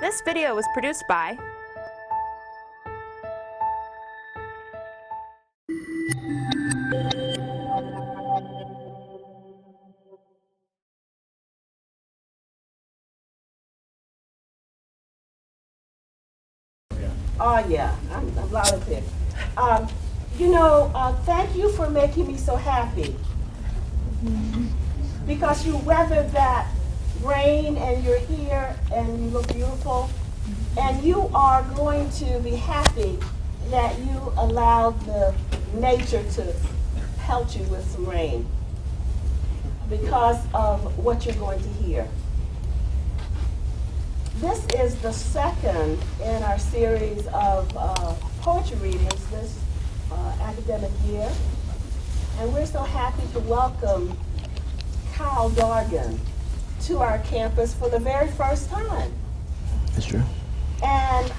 This video was produced by Oh yeah, I'm loud and clear. Thank you for making me so happy. Because you weathered that rain and you're here and you look beautiful. And you are going to be happy that you allowed the nature to pelt you with some rain because of what you're going to hear. This is the second in our series of poetry readings this academic year. And we're so happy to welcome Kyle Dargan to our campus for the very first time. That's true. And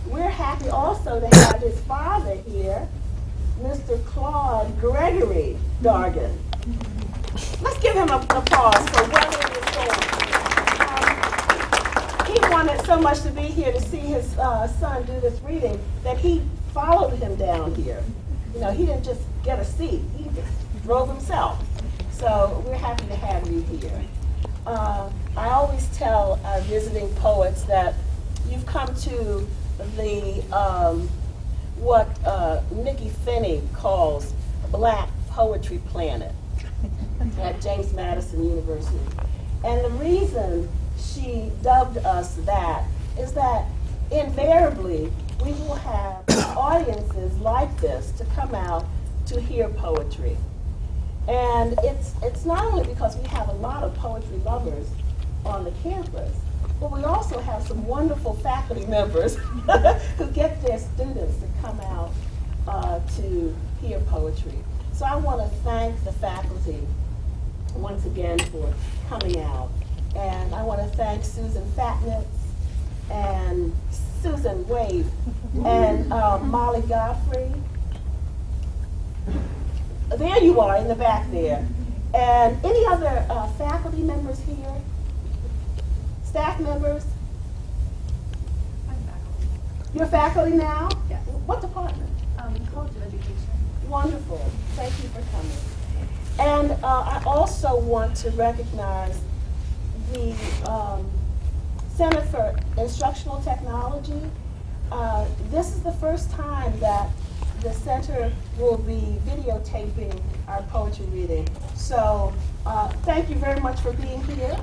we're happy also to have his father here, Mr. Claude Gregory Dargan. Let's give him an applause for weathering the storm. He wanted so much to be here to see his son do this reading that he followed him down here. You know, he didn't just get a seat, he just drove himself. So we're happy to have you here. I always tell our visiting poets that you've come to the, what Nikki Finney calls Black Poetry Planet at James Madison University. And the reason she dubbed us that is that invariably we will have audiences like this to come out to hear poetry. And it's not only because we have a lot of poetry lovers on the campus, but we also have some wonderful faculty members who get their students to come out to hear poetry. So I want to thank the faculty once again for coming out. And I want to thank Susan Fatnitz and Susan Wade and Molly Godfrey. There you are in the back there. And any other faculty members here? Staff members? I'm faculty. You're faculty now? Yes. What department? College of Education. Wonderful. Thank you for coming. And I also want to recognize the Center for Instructional Technology. This is the first time that the center will be videotaping our poetry reading. So thank you very much for being here.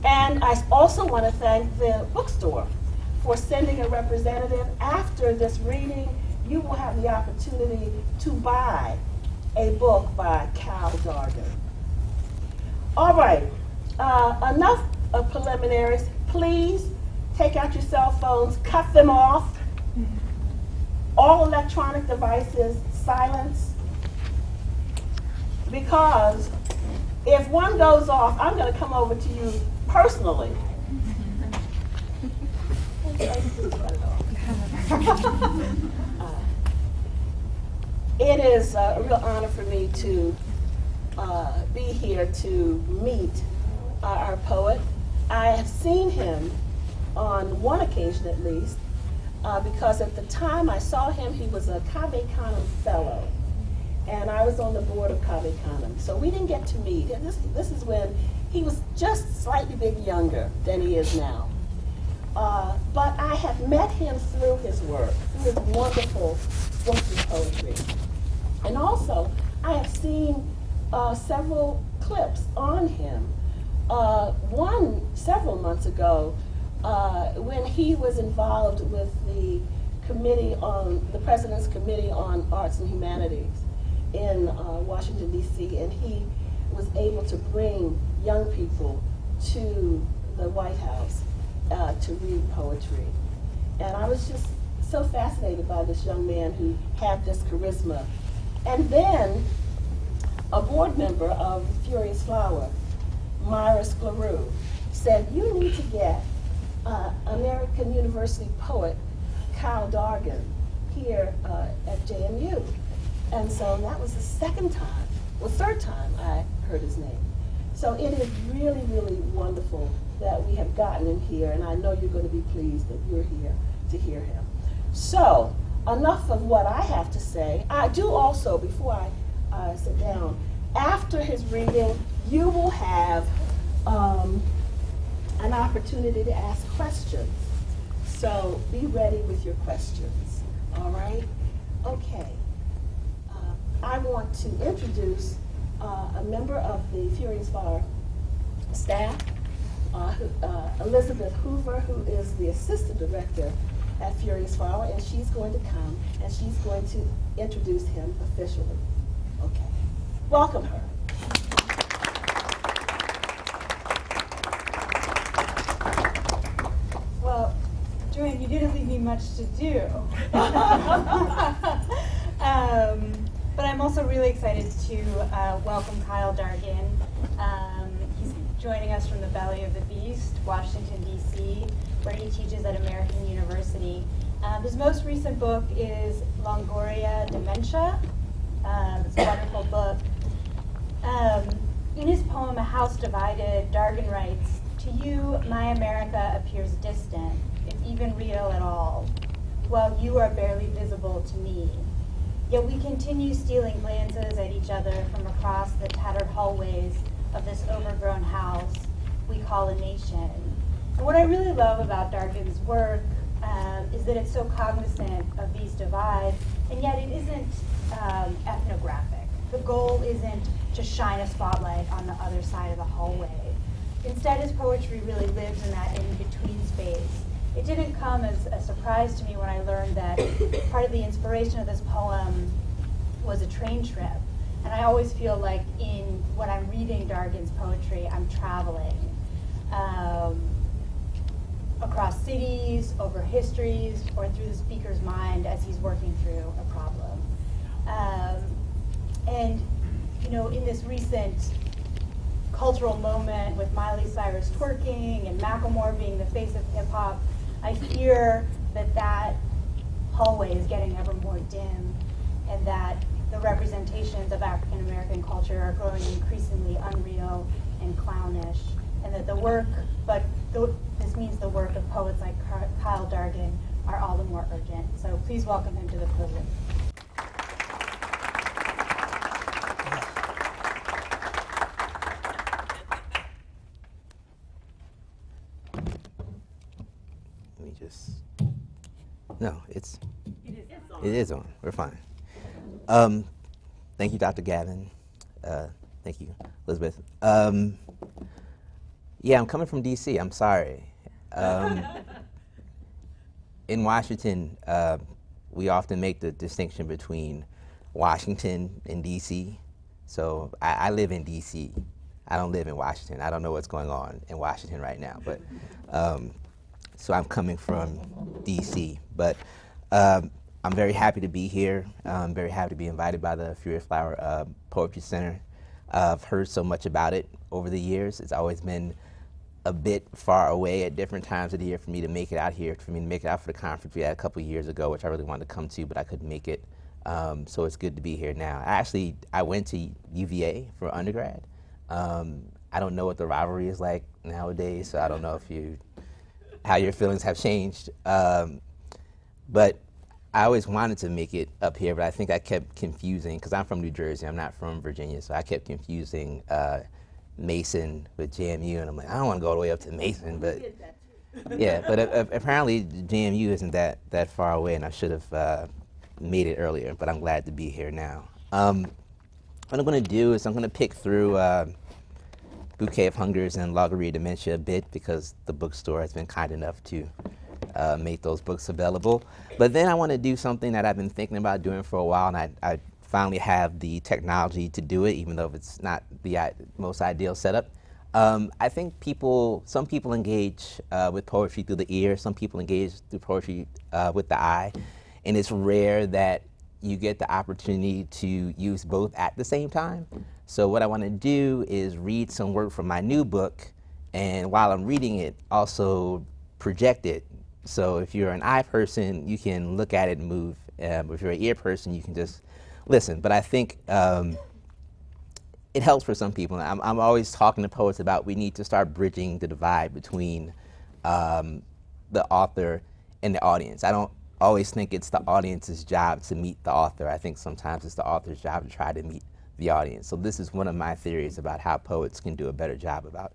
And I also want to thank the bookstore for sending a representative. After this reading, you will have the opportunity to buy a book by Kyle Dargan. All right, enough of preliminaries. Please take out your cell phones, cut them off. All electronic devices, silence. Because if one goes off, I'm going to come over to you personally. It is a real honor for me to be here to meet our poet. I have seen him on one occasion at least, because at the time I saw him, he was a Cave Canem Fellow, and I was on the board of Cave Canem. So we didn't get to meet. And this is when he was just slightly bit younger than he is now. But I have met him through his work, through his wonderful books of poetry. And also, I have seen several clips on him. One several months ago, when he was involved with the President's Committee on Arts and Humanities in Washington, D.C., and he was able to bring young people to the White House to read poetry. And I was just so fascinated by this young man who had this charisma. And then a board member of Furious Flower, Myra Scleroux, said, you need to get American University poet Kyle Dargan here at JMU. And so that was the third time I heard his name. So it is really, really wonderful that we have gotten in here, and I know you're going to be pleased that you're here to hear him. So, enough of what I have to say. I do also, before I sit down, after his reading, you will have an opportunity to ask questions. So be ready with your questions, all right? Okay. I want to introduce a member of the Furious Fire staff, Elizabeth Hoover, who is the assistant director at Furious Fire, and she's going to come and she's going to introduce him officially. Okay. Welcome her. Well, Joanne, you didn't leave me much to do. But I'm also really excited to welcome Kyle Dargan. He's joining us from the belly of the beast, Washington, D.C., where he teaches at American University. His most recent book is Longoria Dementia. It's a wonderful book. In his poem, A House Divided, Dargan writes, "To you, my America appears distant, if even real at all, while you are barely visible to me. Yet we continue stealing glances at each other from across the tattered hallways of this overgrown house we call a nation." And what I really love about Dargan's work is that it's so cognizant of these divides, and yet it isn't ethnographic. The goal isn't to shine a spotlight on the other side of the hallway. Instead, his poetry really lives in that in-between space. It didn't come as a surprise to me when I learned that part of the inspiration of this poem was a train trip. And I always feel like when I'm reading Dargan's poetry, I'm traveling across cities, over histories, or through the speaker's mind as he's working through a problem. And in this recent cultural moment with Miley Cyrus twerking and Macklemore being the face of hip-hop, I fear that hallway is getting ever more dim, and that the representations of African American culture are growing increasingly unreal and clownish, and that this means the work of poets like Kyle Dargan are all the more urgent. So please welcome him to the podium. No, it is on. We're fine. Thank you, Dr. Gavin. Thank you, Elizabeth. Yeah, I'm coming from D.C. I'm sorry. In Washington, we often make the distinction between Washington and D.C. So I live in D.C. I don't live in Washington. I don't know what's going on in Washington right now, but so I'm coming from D.C. But I'm very happy to be here. I'm very happy to be invited by the Furious Flower Poetry Center. I've heard so much about it over the years. It's always been a bit far away at different times of the year for me to make it out here, for me to make it out for the conference we had a couple of years ago, which I really wanted to come to, but I couldn't make it. So it's good to be here now. I went to UVA for undergrad. I don't know what the rivalry is like nowadays, so I don't know how your feelings have changed. But I always wanted to make it up here, but I think I kept confusing, because I'm from New Jersey, I'm not from Virginia, so I kept confusing Mason with JMU, and I'm like, I don't want to go all the way up to Mason, but yeah, but apparently JMU isn't that far away, and I should have made it earlier, but I'm glad to be here now. What I'm going to do is I'm going to pick through Bouquet of Hungers and Longoria Dementia a bit, because the bookstore has been kind enough to make those books available. But then I want to do something that I've been thinking about doing for a while, and I finally have the technology to do it, even though it's not the most ideal setup. I think some people engage with poetry through the ear, some people engage through poetry with the eye, and it's rare that you get the opportunity to use both at the same time. So what I want to do is read some work from my new book, and while I'm reading it, also project it. So if you're an eye person, you can look at it and move. If you're an ear person, you can just listen. But I think it helps for some people. I'm always talking to poets about we need to start bridging the divide between the author and the audience. I don't always think it's the audience's job to meet the author. I think sometimes it's the author's job to try to meet the audience. So this is one of my theories about how poets can do a better job about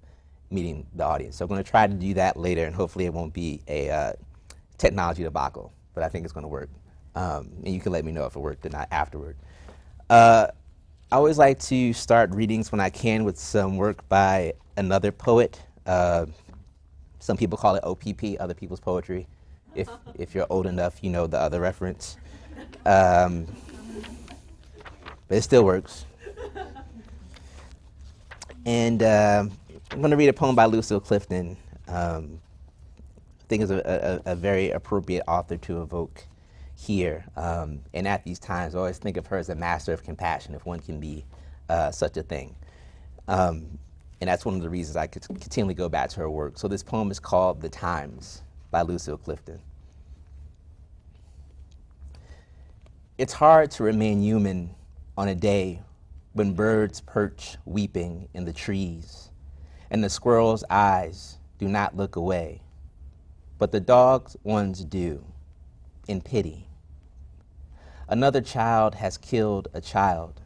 meeting the audience. So I'm going to try to do that later, and hopefully it won't be a technology debacle, but I think it's going to work. And you can let me know if it worked or not afterward. I always like to start readings when I can with some work by another poet. Some people call it OPP, other people's poetry. If you're old enough, you know the other reference. But it still works. And I'm going to read a poem by Lucille Clifton. I think is a very appropriate author to evoke here. And at these times, I always think of her as a master of compassion, if one can be such a thing. And that's one of the reasons I could continually go back to her work. So this poem is called The Times by Lucille Clifton. It's hard to remain human on a day when birds perch weeping in the trees and the squirrel's eyes do not look away, but the dog's ones do, in pity. Another child has killed a child,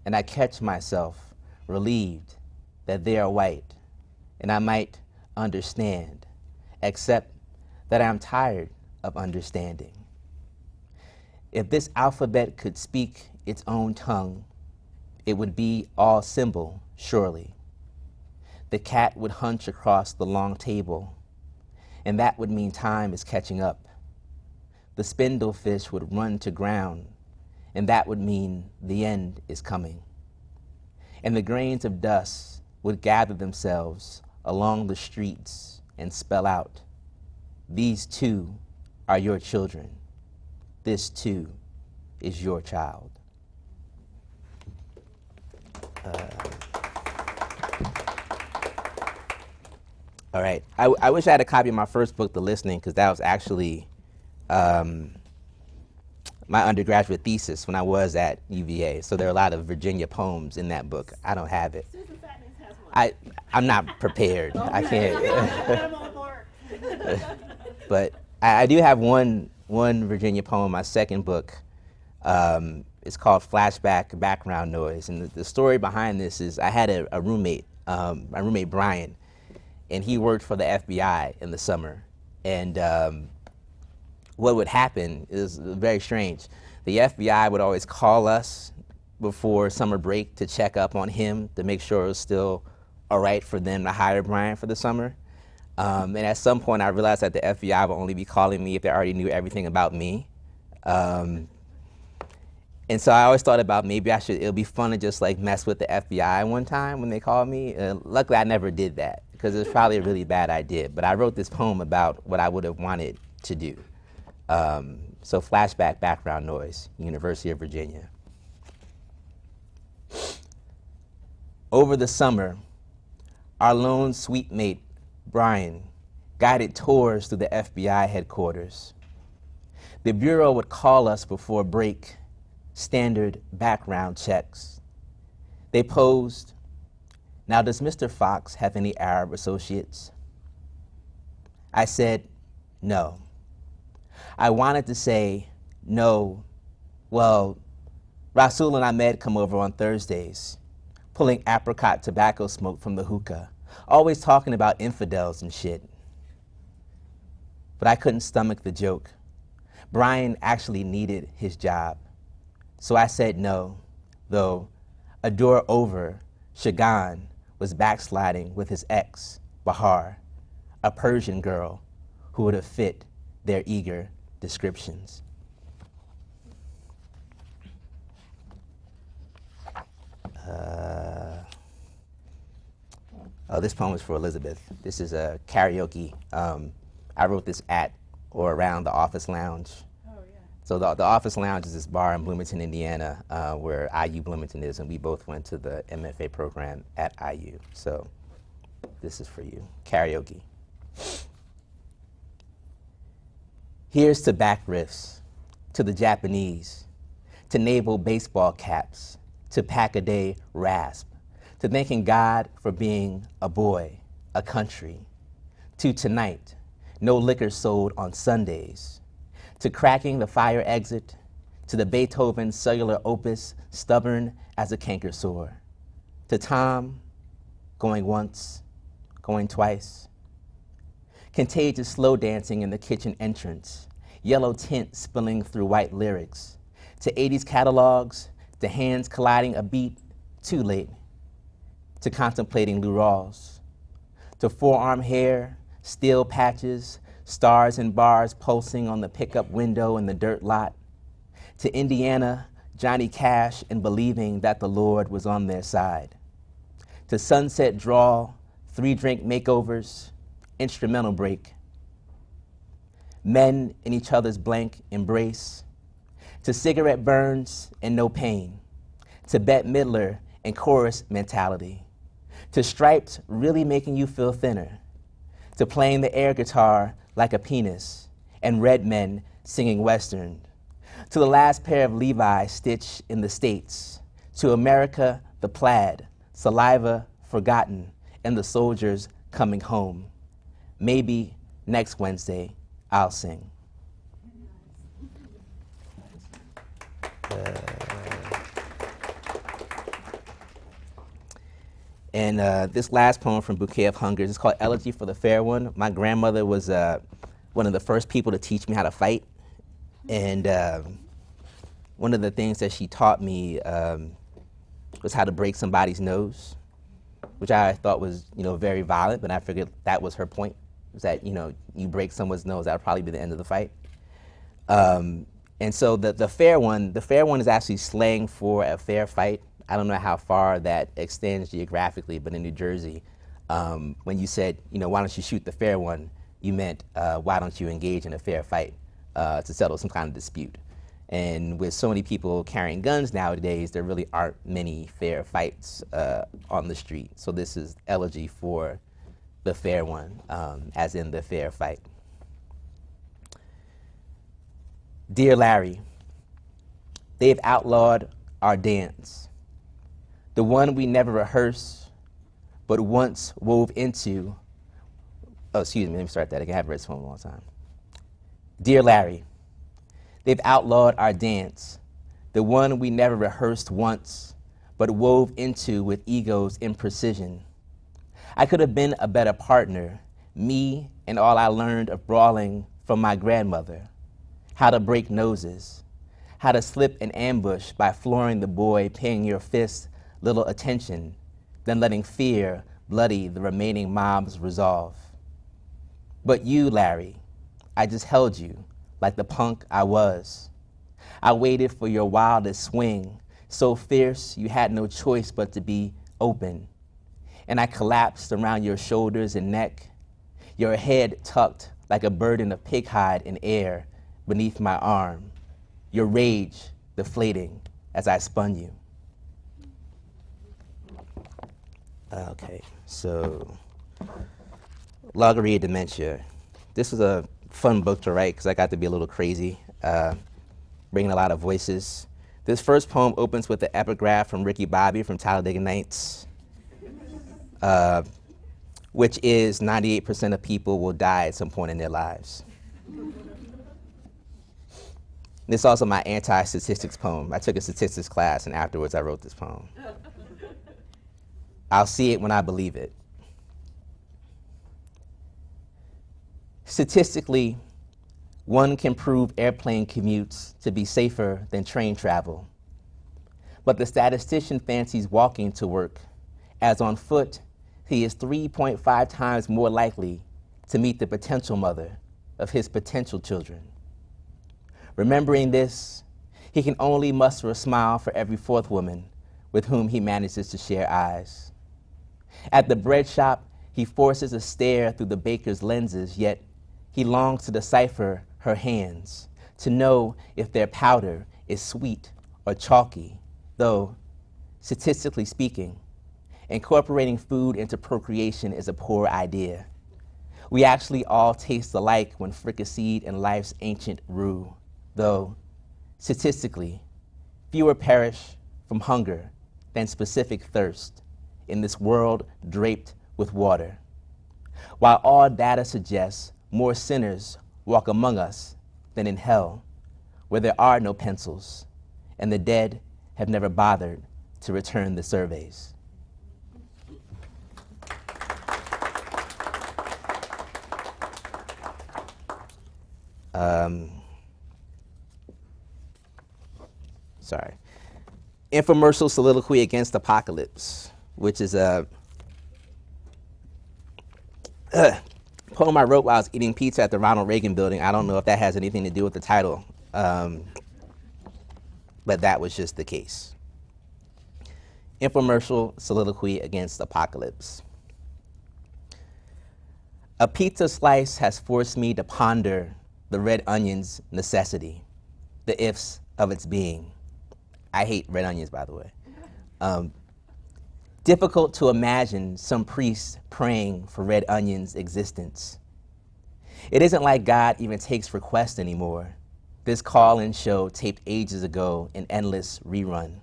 and I catch myself relieved that they are white, and I might understand, except that I'm tired of understanding. If this alphabet could speak its own tongue, it would be all symbol, surely. The cat would hunch across the long table, and that would mean time is catching up. The spindlefish would run to ground, and that would mean the end is coming. And the grains of dust would gather themselves along the streets and spell out, these too are your children. This too is your child. All right. I wish I had a copy of my first book, The Listening, because that was actually my undergraduate thesis when I was at UVA. So there are a lot of Virginia poems in that book. I don't have it. Susan Fatness has one. I'm not prepared. I can't. I'm on board. But I do have one Virginia poem, my second book. It's called Flashback, Background Noise. And the story behind this is I had a roommate, my roommate Brian, and he worked for the FBI in the summer. And what would happen is very strange. The FBI would always call us before summer break to check up on him to make sure it was still all right for them to hire Brian for the summer. And at some point I realized that the FBI would only be calling me if they already knew everything about me. And so I always thought about maybe it would be fun to just like mess with the FBI one time when they called me. Luckily I never did that because it was probably a really bad idea. But I wrote this poem about what I would have wanted to do. So Flashback, Background Noise, University of Virginia. Over the summer, our lone suite mate, Brian, guided tours through the FBI headquarters. The Bureau would call us before break, standard background checks. They posed, now does Mr. Fox have any Arab associates? I said, no. I wanted to say, no, well, Rasul and Ahmed come over on Thursdays, pulling apricot tobacco smoke from the hookah, always talking about infidels and shit. But I couldn't stomach the joke. Brian actually needed his job. So I said no, though a door over, Shagan was backsliding with his ex, Bahar, a Persian girl who would have fit their eager descriptions. Oh, this poem is for Elizabeth. This is a karaoke. I wrote this at or around the Office Lounge. Oh, yeah. So the Office Lounge is this bar in Bloomington, Indiana, where IU Bloomington is, and we both went to the MFA program at IU. So this is for you, karaoke. Here's to back riffs, to the Japanese, to naval baseball caps, to pack-a-day rasp, to thanking God for being a boy, a country, to tonight, no liquor sold on Sundays, to cracking the fire exit, to the Beethoven cellular opus, stubborn as a canker sore, to Tom, going once, going twice, contagious slow dancing in the kitchen entrance, yellow tint spilling through white lyrics, to 80s catalogs, to hands colliding a beat too late, to contemplating Lou Rawls, to forearm hair, steel patches, stars and bars pulsing on the pickup window in the dirt lot, to Indiana, Johnny Cash, and believing that the Lord was on their side, to sunset drawl, 3-drink makeovers, instrumental break, men in each other's blank embrace, to cigarette burns and no pain, to Bette Midler and chorus mentality, to stripes really making you feel thinner, to playing the air guitar like a penis, and red men singing Western, to the last pair of Levi's stitched in the States, to America, the plaid, saliva forgotten, and the soldiers coming home. Maybe next Wednesday I'll sing. And this last poem from Bouquet of Hungers is called Elegy for the Fair One. My grandmother was one of the first people to teach me how to fight. And one of the things that she taught me was how to break somebody's nose, which I thought was, very violent, but I figured that was her point, was that, you break someone's nose, that would probably be the end of the fight. And so the fair one is actually slang for a fair fight. I don't know how far that extends geographically, but in New Jersey, when you said, why don't you shoot the fair one, you meant, why don't you engage in a fair fight to settle some kind of dispute. And with so many people carrying guns nowadays, there really aren't many fair fights on the street. So this is elegy for the fair one, as in the fair fight. Dear Larry, they've outlawed our dance, the one we never rehearsed, but once wove into. Oh, excuse me, let me start that again. I haven't read this poem in a long time. Dear Larry, they've outlawed our dance, the one we never rehearsed once, but wove into with ego's imprecision. I could have been a better partner, me and all I learned of brawling from my grandmother, how to break noses, how to slip an ambush by flooring the boy, paying your fist little attention, then letting fear bloody the remaining mob's resolve. But you, Larry, I just held you like the punk I was. I waited for your wildest swing, so fierce you had no choice but to be open. And I collapsed around your shoulders and neck, your head tucked like a burden of pig hide in air beneath my arm, your rage deflating as I spun you. Okay, so Logorrhea Dementia. This was a fun book to write because I got to be a little crazy, bringing a lot of voices. This first poem opens with the epigraph from Ricky Bobby from Talladega Nights, which is 98% of people will die at some point in their lives. This is also my anti-statistics poem. I took a statistics class, and afterwards I wrote this poem. I'll see it when I believe it. Statistically, one can prove airplane commutes to be safer than train travel. But the statistician fancies walking to work, as on foot, he is 3.5 times more likely to meet the potential mother of his potential children. Remembering this, he can only muster a smile for every fourth woman with whom he manages to share eyes. At the bread shop, he forces a stare through the baker's lenses, yet he longs to decipher her hands, to know if their powder is sweet or chalky, though, statistically speaking, incorporating food into procreation is a poor idea. We actually all taste alike when fricasseed in life's ancient roux, though, statistically, fewer perish from hunger than specific thirst, in this world draped with water. While all data suggests more sinners walk among us than in hell, where there are no pencils, and the dead have never bothered to return the surveys. Sorry. Infomercial soliloquy against apocalypse, which is a poem I wrote while I was eating pizza at the Ronald Reagan building. I don't know if that has anything to do with the title, but that was just the case. Infomercial soliloquy against apocalypse. A pizza slice has forced me to ponder the red onion's necessity, the ifs of its being. I hate red onions, by the way. Difficult to imagine some priest praying for red onion's existence. It isn't like God even takes requests anymore. This call-in show taped ages ago in endless rerun.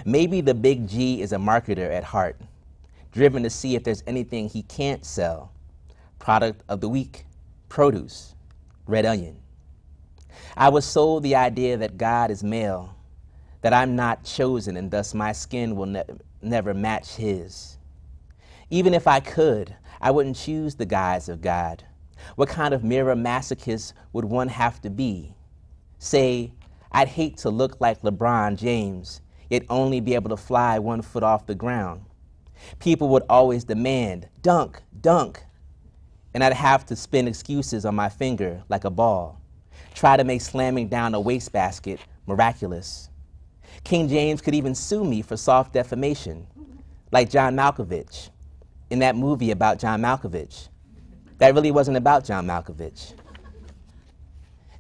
Maybe the big G is a marketer at heart, driven to see if there's anything he can't sell. Product of the week, produce, red onion. I was sold the idea that God is male, that I'm not chosen and thus my skin will never match his. Even if I could, I wouldn't choose the guise of God. What kind of mirror masochist would one have to be? Say, I'd hate to look like LeBron James, yet only be able to fly 1 foot off the ground. People would always demand, dunk, dunk, and I'd have to spin excuses on my finger like a ball. Try to make slamming down a wastebasket miraculous. King James could even sue me for soft defamation, like John Malkovich in that movie about John Malkovich. That really wasn't about John Malkovich.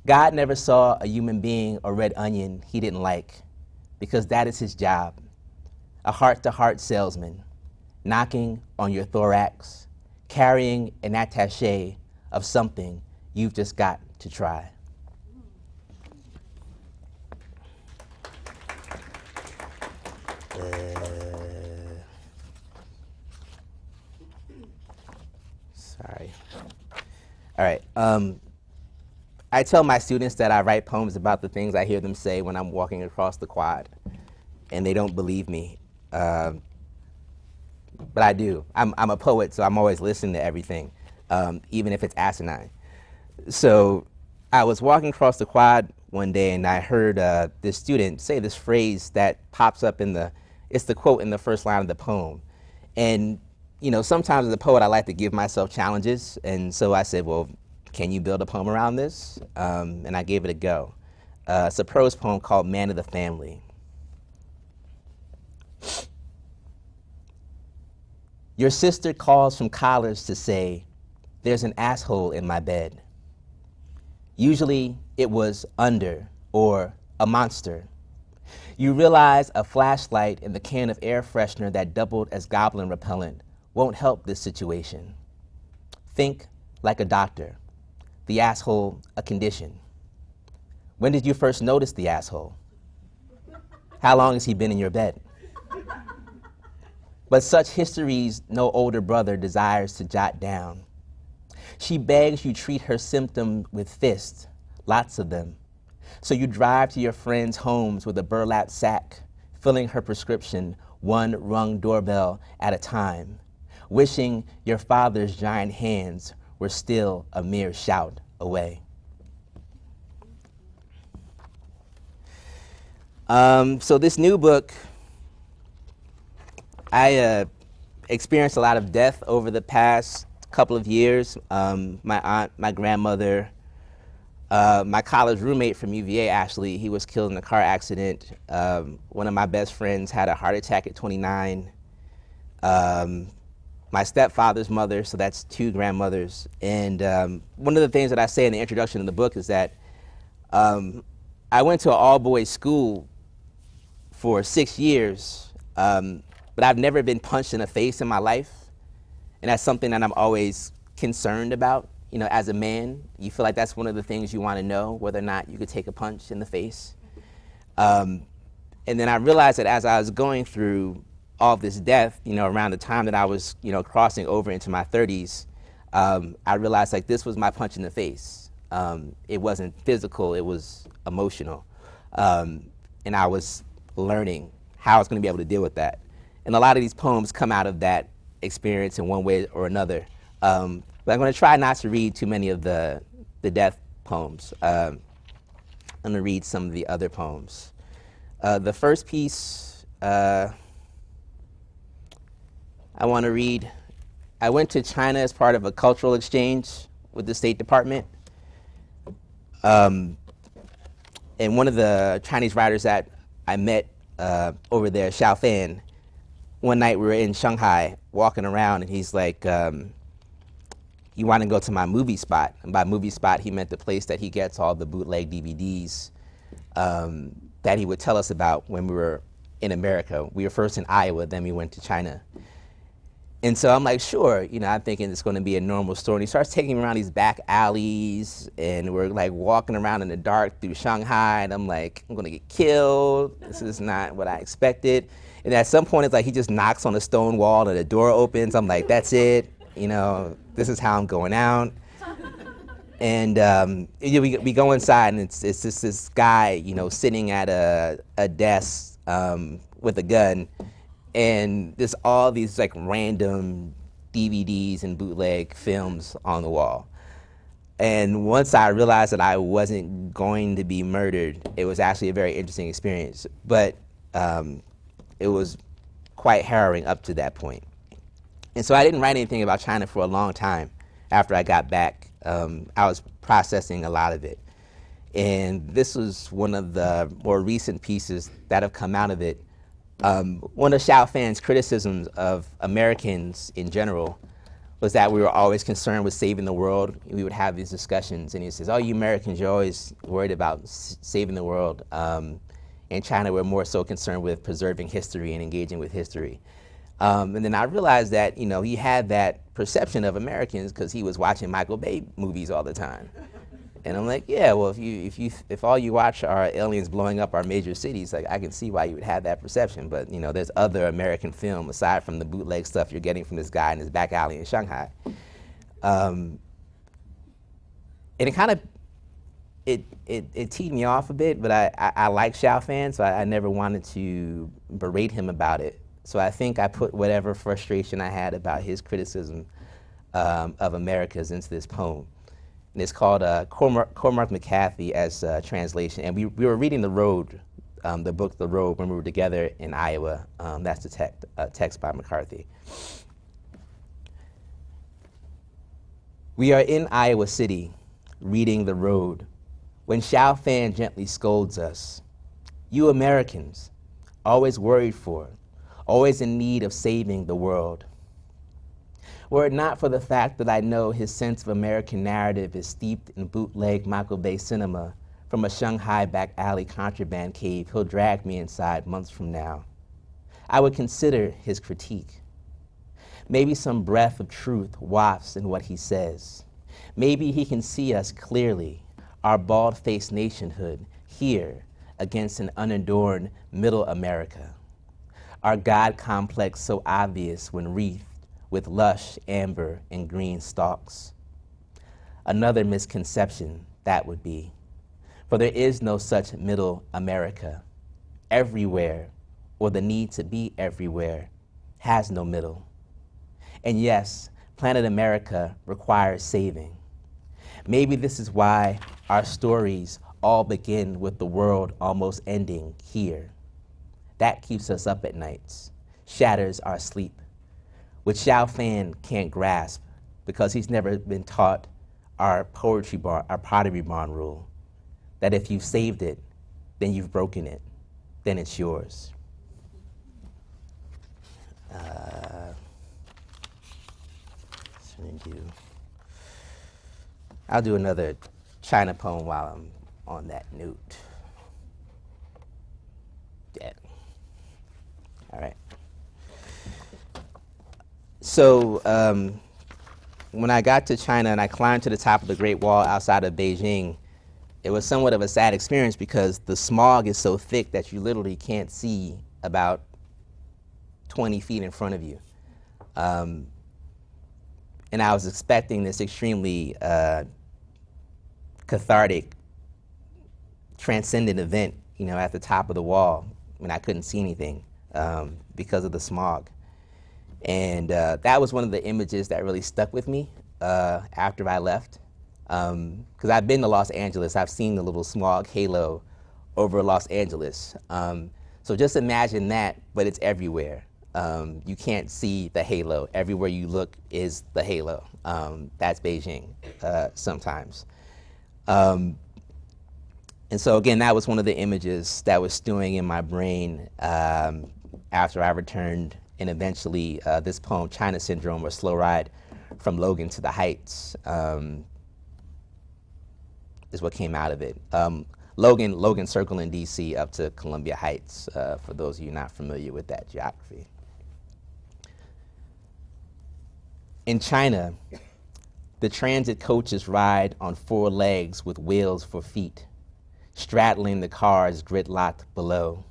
God never saw a human being or red onion he didn't like, because that is his job. A heart-to-heart salesman, knocking on your thorax, carrying an attaché of something you've just got to try. Sorry. All right. I tell my students that I write poems about the things I hear them say when I'm walking across the quad, and they don't believe me. But I do. I'm a poet, so I'm always listening to everything, even if it's asinine. So I was walking across the quad one day, and I heard this student say this phrase that pops up it's the quote in the first line of the poem. And, you know, sometimes as a poet, I like to give myself challenges. And so I said, well, can you build a poem around this? And I gave it a go. It's a prose poem called Man of the Family. Your sister calls from college to say, there's an asshole in my bed. Usually it was under or a monster. You realize a flashlight and the can of air freshener that doubled as goblin repellent won't help this situation. Think like a doctor. The asshole, a condition. When did you first notice the asshole? How long has he been in your bed? But such histories no older brother desires to jot down. She begs you treat her symptom with fists, lots of them. So you drive to your friends' homes with a burlap sack, filling her prescription one rung doorbell at a time, wishing your father's giant hands were still a mere shout away. So this new book, I experienced a lot of death over the past couple of years. My aunt, my grandmother, my college roommate from UVA, actually, he was killed in a car accident. One of my best friends had a heart attack at 29. My stepfather's mother, so that's 2 grandmothers. And one of the things that I say in the introduction of the book is that I went to an all-boys school for 6 years, but I've never been punched in the face in my life. And that's something that I'm always concerned about. You know, as a man, you feel like that's one of the things you want to know, whether or not you could take a punch in the face. And then I realized that as I was going through all this death, around the time that I was, crossing over into my 30s, I realized like this was my punch in the face. It wasn't physical, it was emotional. And I was learning how I was going to be able to deal with that. And a lot of these poems come out of that experience in one way or another. But I'm going to try not to read too many of the death poems. I'm going to read some of the other poems. The first piece I want to read, I went to China as part of a cultural exchange with the State Department. And one of the Chinese writers that I met over there, Xiao Fan, one night we were in Shanghai walking around, and he's like, you want to go to my movie spot? And by movie spot, he meant the place that he gets all the bootleg DVDs that he would tell us about when we were in America. We were first in Iowa, then we went to China. And so I'm like, sure, I'm thinking it's going to be a normal store. And he starts taking me around these back alleys, and we're like walking around in the dark through Shanghai, and I'm like, I'm going to get killed. This is not what I expected. And at some point, it's like he just knocks on a stone wall, and the door opens. I'm like, that's it. This is how I'm going out. And we go inside, and it's just this guy, sitting at a desk with a gun. And there's all these like random DVDs and bootleg films on the wall. And once I realized that I wasn't going to be murdered, it was actually a very interesting experience. But it was quite harrowing up to that point. And so I didn't write anything about China for a long time after I got back. I was processing a lot of it. And this was one of the more recent pieces that have come out of it. One of Xiao Fan's criticisms of Americans in general was that we were always concerned with saving the world. We would have these discussions, and he says, oh, you Americans, you're always worried about saving the world. In China, we're more so concerned with preserving history and engaging with history. And then I realized that, he had that perception of Americans because he was watching Michael Bay movies all the time. And I'm like, yeah, well, if all you watch are aliens blowing up our major cities, like I can see why you would have that perception. But there's other American film aside from the bootleg stuff you're getting from this guy in his back alley in Shanghai. And it kind of it teed me off a bit, but I like Xiao Fan, so I never wanted to berate him about it. So I think I put whatever frustration I had about his criticism of Americas into this poem. And it's called Cormac McCarthy as translation. And we were reading The Road, the book The Road, when we were together in Iowa. That's the text by McCarthy. We are in Iowa City, reading The Road, when Xiao Fan gently scolds us. You Americans, always worried for, always in need of saving the world. Were it not for the fact that I know his sense of American narrative is steeped in bootleg Michael Bay cinema from a Shanghai back alley contraband cave he'll drag me inside months from now, I would consider his critique. Maybe some breath of truth wafts in what he says. Maybe he can see us clearly, our bald-faced nationhood here against an unadorned middle America. Our God complex so obvious when wreathed with lush amber and green stalks. Another misconception that would be, for there is no such middle America. Everywhere, or the need to be everywhere, has no middle. And yes, planet America requires saving. Maybe this is why our stories all begin with the world almost ending here. That keeps us up at nights, shatters our sleep, which Xiao Fan can't grasp because he's never been taught our pottery barn rule, that if you've saved it, then you've broken it, then it's yours. I'll do another China poem while I'm on that note. Yeah. All right. So when I got to China and I climbed to the top of the Great Wall outside of Beijing, it was somewhat of a sad experience because the smog is so thick that you literally can't see about 20 feet in front of you. And I was expecting this extremely cathartic, transcendent event, at the top of the wall, when I couldn't see anything because of the smog. And that was one of the images that really stuck with me after I left. Because I've been to Los Angeles. I've seen the little smog halo over Los Angeles. So just imagine that, but it's everywhere. You can't see the halo. Everywhere you look is the halo. That's Beijing sometimes. And so again, that was one of the images that was stewing in my brain after I returned, and eventually this poem, China Syndrome, or Slow Ride from Logan to the Heights, is what came out of it. Logan Circle in DC up to Columbia Heights, for those of you not familiar with that geography. In China, the transit coaches ride on 4 legs with wheels for feet, straddling the cars gridlocked below.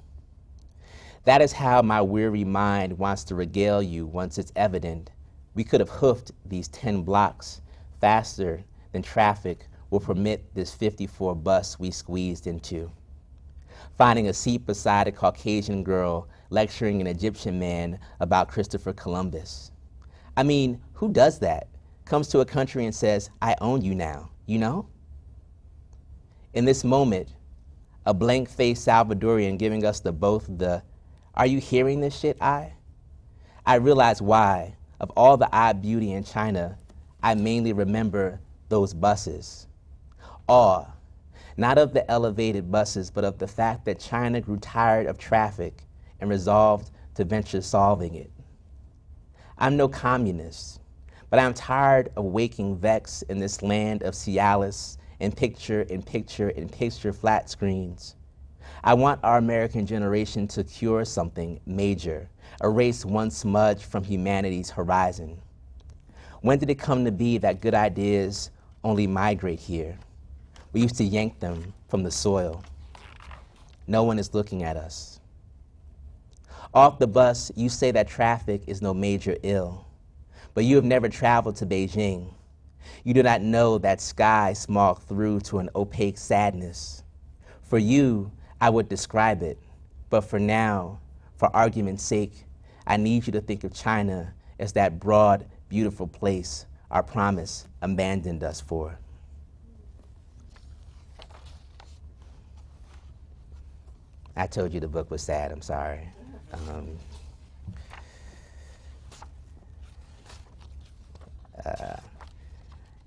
That is how my weary mind wants to regale you once it's evident we could have hoofed these 10 blocks faster than traffic will permit this 54 bus we squeezed into. Finding a seat beside a Caucasian girl lecturing an Egyptian man about Christopher Columbus. I mean, who does that? Comes to a country and says, I own you now, you know? In this moment, a blank-faced Salvadorian giving us are you hearing this shit, I realize why, of all the odd beauty in China, I mainly remember those buses. Awe, not of the elevated buses, but of the fact that China grew tired of traffic and resolved to venture solving it. I'm no communist, but I'm tired of waking vex in this land of Cialis and picture flat screens. I want our American generation to cure something major, erase one smudge from humanity's horizon. When did it come to be that good ideas only migrate here? We used to yank them from the soil. No one is looking at us. Off the bus, you say that traffic is no major ill, but you have never traveled to Beijing. You do not know that sky smog through to an opaque sadness. For you, I would describe it, but for now, for argument's sake, I need you to think of China as that broad, beautiful place our promise abandoned us for. I told you the book was sad, I'm sorry.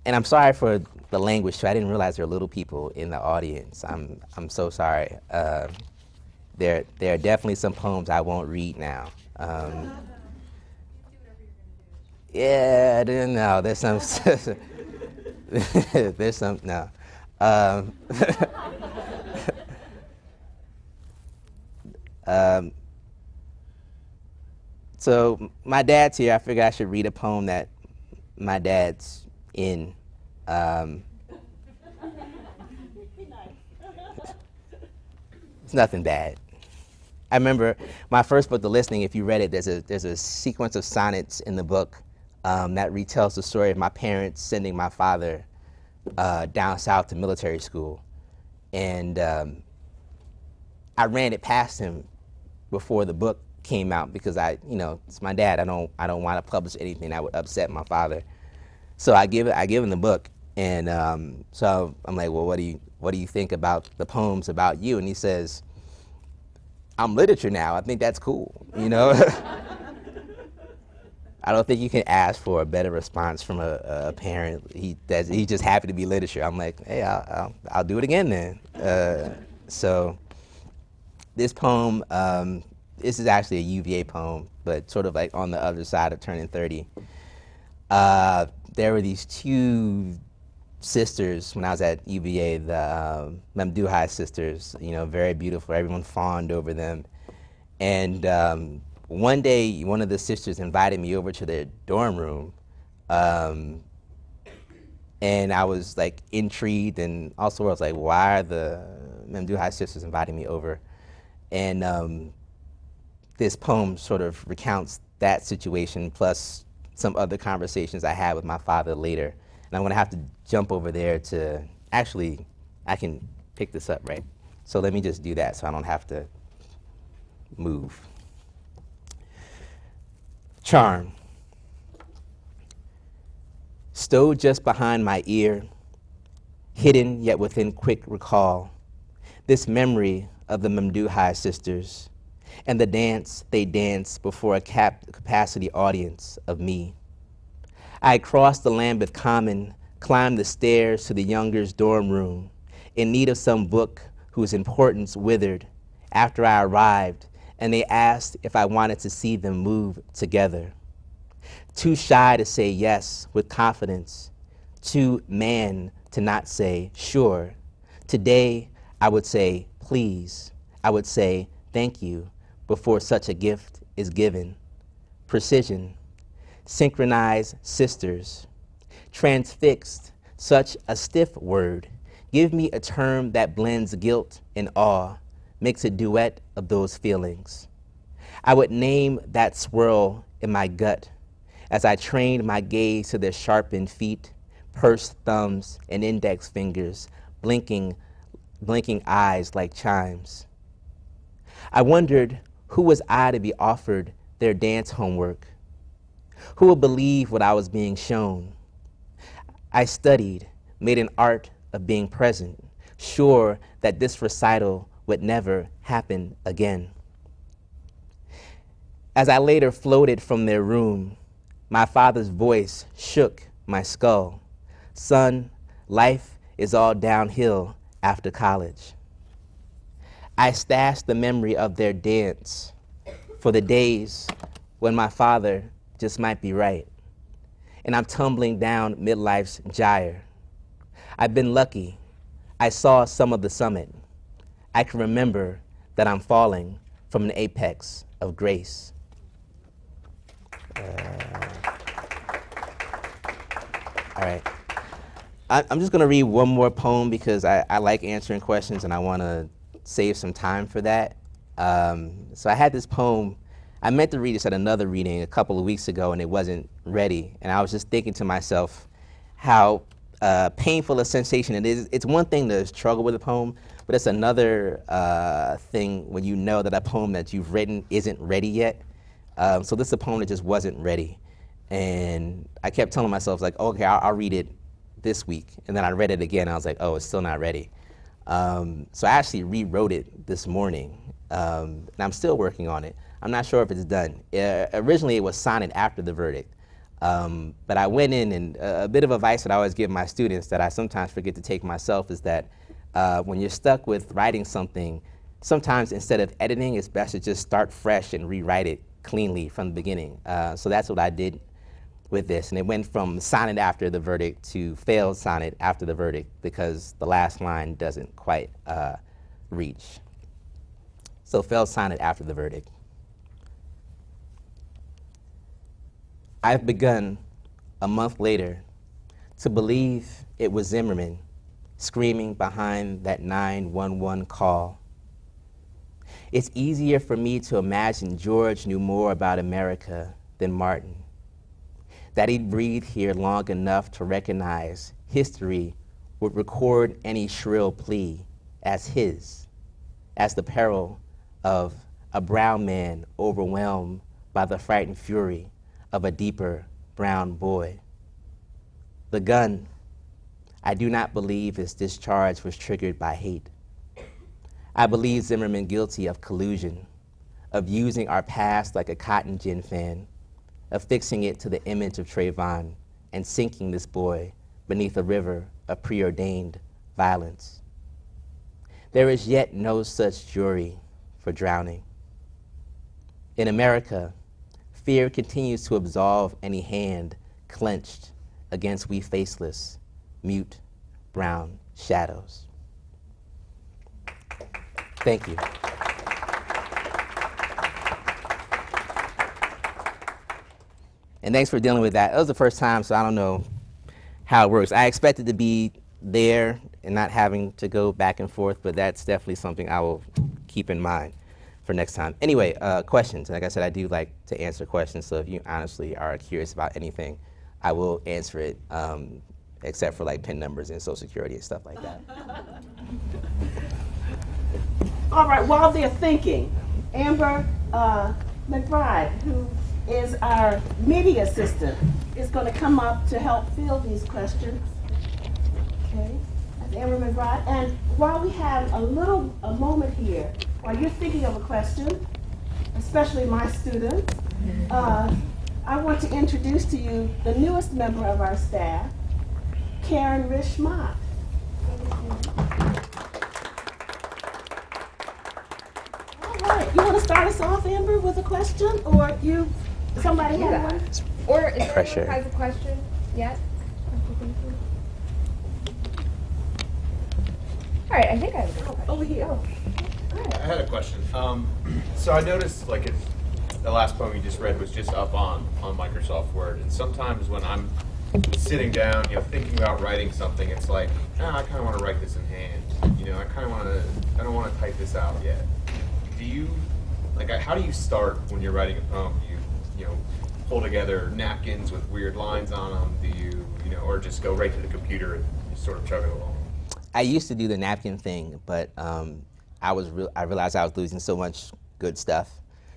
And I'm sorry for the language too. I didn't realize there were little people in the audience. I'm so sorry. There are definitely some poems I won't read now. Yeah, I didn't know. There's some. There's some. No. So my dad's here. I figured I should read a poem that my dad's in. It's nothing bad. I remember my first book, The Listening. If you read it, there's a sequence of sonnets in the book that retells the story of my parents sending my father down south to military school, and I ran it past him before the book came out because it's my dad. I don't want to publish anything that would upset my father. So I give him the book, and so I'm like, well, what do you think about the poems about you? And he says, I'm literature now. I think that's cool, I don't think you can ask for a better response from a parent. He's just happy to be literature. I'm like, hey, I'll do it again then. So this poem, this is actually a UVA poem, but sort of like on the other side of turning 30. There were these 2 sisters when I was at UVA, the Memduhai sisters, very beautiful. Everyone fawned over them. And one day, one of the sisters invited me over to their dorm room. And I was like intrigued, and also I was like, why are the Memduhai sisters inviting me over? And this poem sort of recounts that situation plus some other conversations I had with my father later. And I'm going to have to jump over there to, actually, I can pick this up, right? So let me just do that so I don't have to move. Charm. Stowed just behind my ear, hidden yet within quick recall, this memory of the Mamdouhai sisters and the dance they danced before a capacity audience of me. I crossed the Lambeth Common, climbed the stairs to the youngers' dorm room, in need of some book whose importance withered after I arrived, and they asked if I wanted to see them move together. Too shy to say yes with confidence, too man to not say sure. Today, I would say please. I would say thank you before such a gift is given. Precision, synchronized sisters, transfixed, such a stiff word. Give me a term that blends guilt and awe, makes a duet of those feelings. I would name that swirl in my gut as I trained my gaze to their sharpened feet, pursed thumbs and index fingers, blinking eyes like chimes. I wondered who was I to be offered their dance homework? Who would believe what I was being shown? I studied, made an art of being present, sure that this recital would never happen again. As I later floated from their room, my father's voice shook my skull. Son, life is all downhill after college. I stashed the memory of their dance for the days when my father just might be right, and I'm tumbling down midlife's gyre. I've been lucky. I saw some of the summit. I can remember that I'm falling from an apex of grace. All right. I'm just going to read one more poem because I like answering questions and I want to save some time for that. So I had this poem. I meant to read this at another reading a couple of weeks ago and it wasn't ready. And I was just thinking to myself how painful a sensation it is. It's one thing to struggle with a poem, but it's another thing when you know that a poem that you've written isn't ready yet. So this is a poem that just wasn't ready. And I kept telling myself, like, okay, I'll read it this week. And then I read it again. I was like, oh, it's still not ready. So I actually rewrote it this morning. And I'm still working on it. I'm not sure if it's done. Originally, it was sonnet after the verdict. But I went in, and a bit of advice that I always give my students that I sometimes forget to take myself is that when you're stuck with writing something, sometimes instead of editing, it's best to just start fresh and rewrite it cleanly from the beginning. So that's what I did with this. And it went from sonnet after the verdict to failed sonnet after the verdict because the last line doesn't quite reach. So failed sonnet after the verdict. I've begun, a month later, to believe it was Zimmerman screaming behind that 911 call. It's easier for me to imagine George knew more about America than Martin, that he'd breathed here long enough to recognize history would record any shrill plea as his, as the peril of a brown man overwhelmed by the frightened fury of a deeper brown boy. The gun, I do not believe its discharge was triggered by hate. I believe Zimmerman guilty of collusion, of using our past like a cotton gin fan, of fixing it to the image of Trayvon and sinking this boy beneath a river of preordained violence. There is yet no such jury for drowning. In America, fear continues to absolve any hand clenched against we faceless, mute, brown shadows. Thank you. And thanks for dealing with that. That was the first time, so I don't know how it works. I expected to be there and not having to go back and forth, but that's definitely something I will keep in mind. for next time. Anyway, questions. Like I said, I do like to answer questions, so if you honestly are curious about anything, I will answer it, except for like PIN numbers and Social Security and stuff like that. All right, while they're thinking, Amber McBride, who is our media assistant, is going to come up to help field these questions. Okay, that's Amber McBride. And while we have a moment here, while you're thinking of a question, especially my students, I want to introduce to you the newest member of our staff, Karen Rishmott. All right, you want to start us off, Amber, with a question, or somebody have one? Or is there Pressure. anyone who has a question yet? All right, I think I have a question. Over here. Oh, all right. I had a question. So I noticed, like, the last poem you just read was just up on Microsoft Word, and sometimes when I'm sitting down, thinking about writing something, it's like, I kind of want to write this in hand. I don't want to type this out yet. Do you, how do you start when you're writing a poem? Do you pull together napkins with weird lines on them? Do you, or just go right to the computer and just sort of chug it along? I used to do the napkin thing, but I realized I was losing so much good stuff,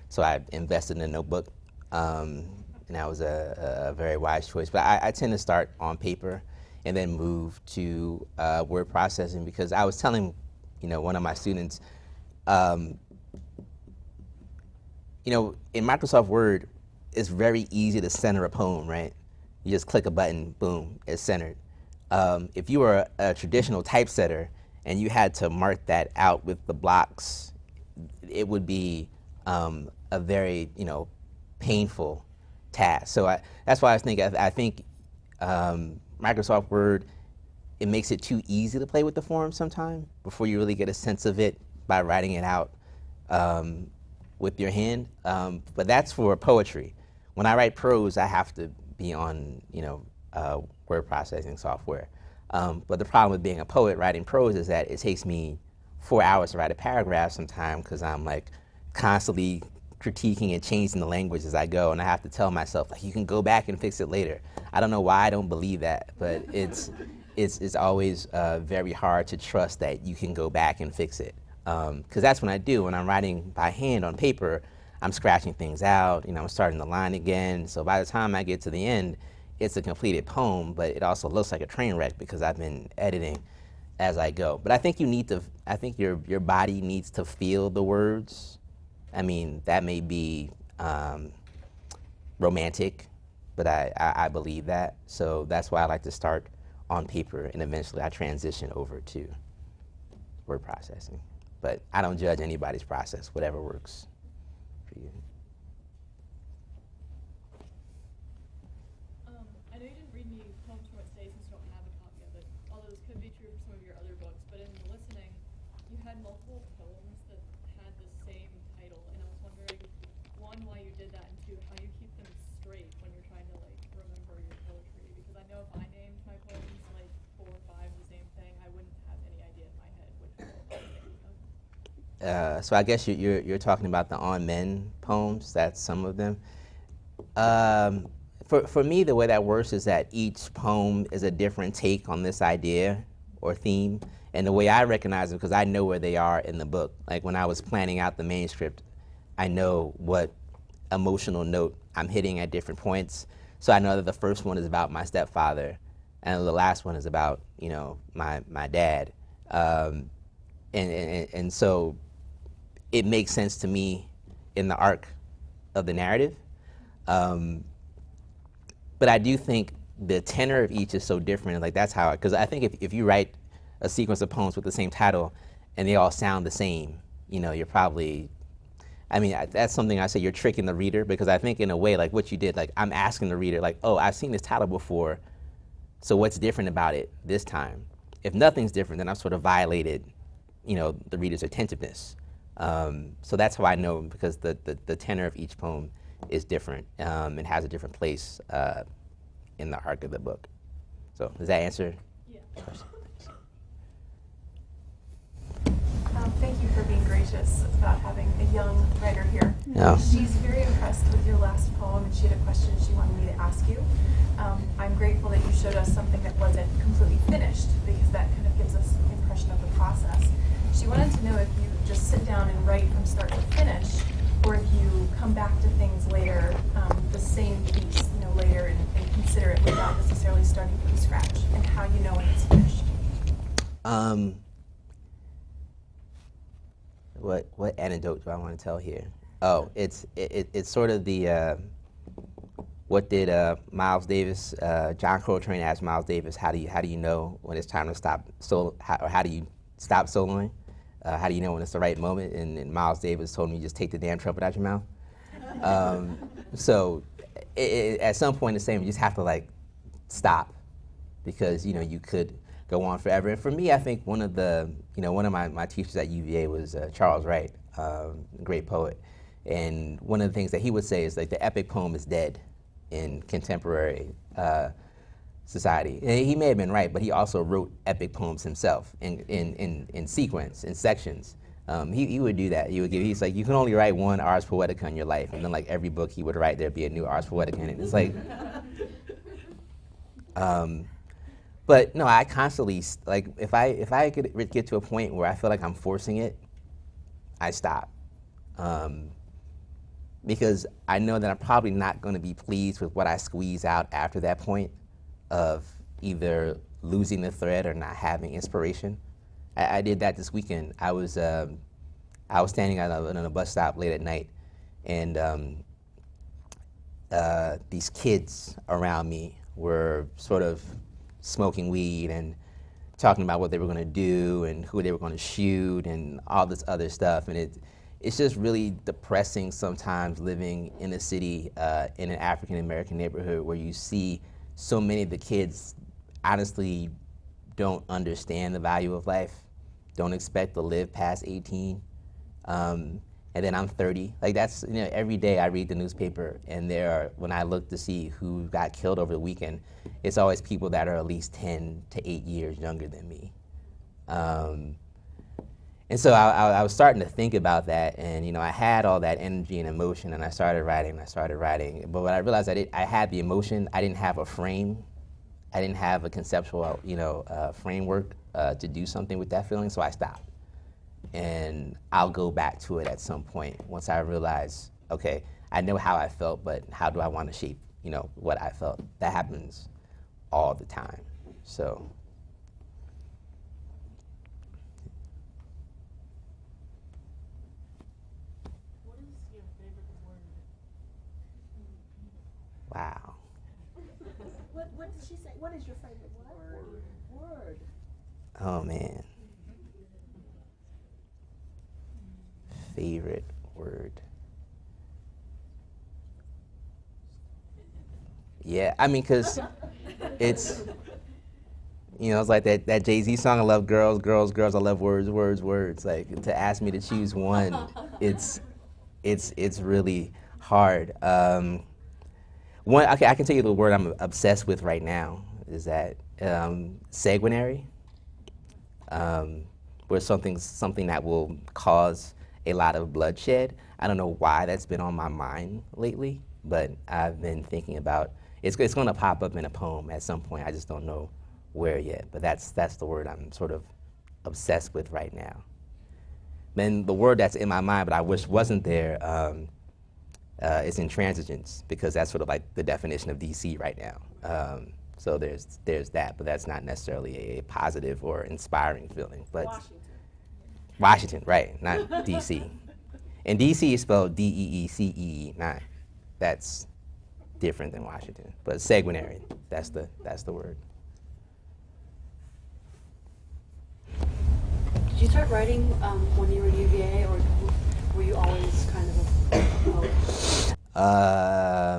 so I invested in a notebook, and that was a very wise choice. But I tend to start on paper and then move to word processing, because I was telling one of my students, in Microsoft Word, it's very easy to center a poem, right? You just click a button, boom, it's centered. If you were a traditional typesetter and you had to mark that out with the blocks, it would be a very, painful task. So that's why I think Microsoft Word, it makes it too easy to play with the form sometimes before you really get a sense of it by writing it out with your hand. But that's for poetry. When I write prose, I have to be on, word processing software. But the problem with being a poet writing prose is that it takes me 4 hours to write a paragraph sometimes, because I'm like constantly critiquing and changing the language as I go, and I have to tell myself, you can go back and fix it later. I don't know why I don't believe that, but it's always very hard to trust that you can go back and fix it. Because that's when I do. When I'm writing by hand on paper, I'm scratching things out, I'm starting the line again. So by the time I get to the end, it's a completed poem, but it also looks like a train wreck because I've been editing as I go. But I think your body needs to feel the words. I mean, that may be romantic, but I believe that. So that's why I like to start on paper, and eventually I transition over to word processing. But I don't judge anybody's process, whatever works for you. I know you didn't read me poems from it today since you don't have a copy of it, although this could be true for some of your other books, but in listening, you had multiple poems that had the same title, and I was wondering, one, why you did that, and two, how you keep them straight when you're trying to remember your poetry, because I know if I named my poems 4 or 5 the same thing, I wouldn't have any idea in my head which poem I was thinking of. So I guess you're talking about the On Men poems. That's some of them. For me, the way that works is that each poem is a different take on this idea or theme. And the way I recognize them, because I know where they are in the book. Like when I was planning out the manuscript, I know what emotional note I'm hitting at different points. So I know that the first one is about my stepfather, and the last one is about my dad. And so it makes sense to me in the arc of the narrative. But I do think the tenor of each is so different. Like that's how, because I think if you write a sequence of poems with the same title and they all sound the same, you're probably, that's something I say, you're tricking the reader, because I think in a way, like what you did, like I'm asking the reader, like, oh, I've seen this title before, so what's different about it this time? If nothing's different, then I've sort of violated, the reader's attentiveness. So that's how I know, because the tenor of each poem is different and has a different place in the arc of the book. So does that answer the question? Thank you for being gracious about having a young writer here. Yeah. She's very impressed with your last poem, and she had a question she wanted me to ask you. I'm grateful that you showed us something that wasn't completely finished, because that kind of gives us an impression of the process. She wanted to know if you just sit down and write from start to finish, or if you come back to things later, the same piece, later, and consider it without necessarily starting from scratch, and how you know when it's finished. What anecdote do I want to tell here? Oh, it's sort of the what did Miles Davis, John Coltrane asked Miles Davis, how do you know when it's time to stop solo, or how do you stop soloing? How do you know when it's the right moment? And Miles Davis told me, just take the damn trumpet out your mouth. So at some point, the same, you just have to like stop, because you could go on forever. And for me, I think one of my teachers at UVA was Charles Wright, a great poet. And one of the things that he would say is like the epic poem is dead in contemporary society. And he may have been right, but he also wrote epic poems himself in sequence, in sections. He would do that. He's like, you can only write one Ars Poetica in your life, and then like every book he would write, there'd be a new Ars Poetica in it. It's like, but no, I constantly, like, if I could get to a point where I feel like I'm forcing it, I stop. Because I know that I'm probably not going to be pleased with what I squeeze out after that point of either losing the thread or not having inspiration. I did that this weekend. I was standing on a bus stop late at night, and these kids around me were sort of smoking weed and talking about what they were going to do and who they were going to shoot and all this other stuff. And it's just really depressing sometimes living in a city, in an African-American neighborhood, where you see so many of the kids honestly don't understand the value of life, don't expect to live past 18. And then I'm 30. Like that's, every day I read the newspaper, and when I look to see who got killed over the weekend, it's always people that are at least 10 to 8 years younger than me. And so I was starting to think about that, and I had all that energy and emotion, and I started writing. But when I realized I had the emotion, I didn't have a frame, I didn't have a conceptual, framework to do something with that feeling, so I stopped. And I'll go back to it at some point once I realize, okay, I know how I felt, but how do I want to shape, what I felt? That happens all the time. So. What is your favorite word? Wow. What did she say? What is your favorite word? Oh man. Favorite word. Yeah, I mean, because it's, it's like that Jay-Z song, I love girls, girls, girls, I love words, words, words. Like, to ask me to choose one, it's really hard. Okay, I can tell you the word I'm obsessed with right now is that sanguinary, where something that will cause a lot of bloodshed. I don't know why that's been on my mind lately, but I've been thinking about it's going to pop up in a poem at some point. I just don't know where yet, but that's the word I'm sort of obsessed with right now. Then the word that's in my mind, but I wish wasn't there, is intransigence, because that's sort of like the definition of DC right now. So there's that, but that's not necessarily a positive or inspiring feeling. But Washington, right, not DC. And DC is spelled D-E-E-C-E, not, that's different than Washington. But sanguinary, that's the word. Did you start writing when you were at UVA, or were you always kind of a poet? I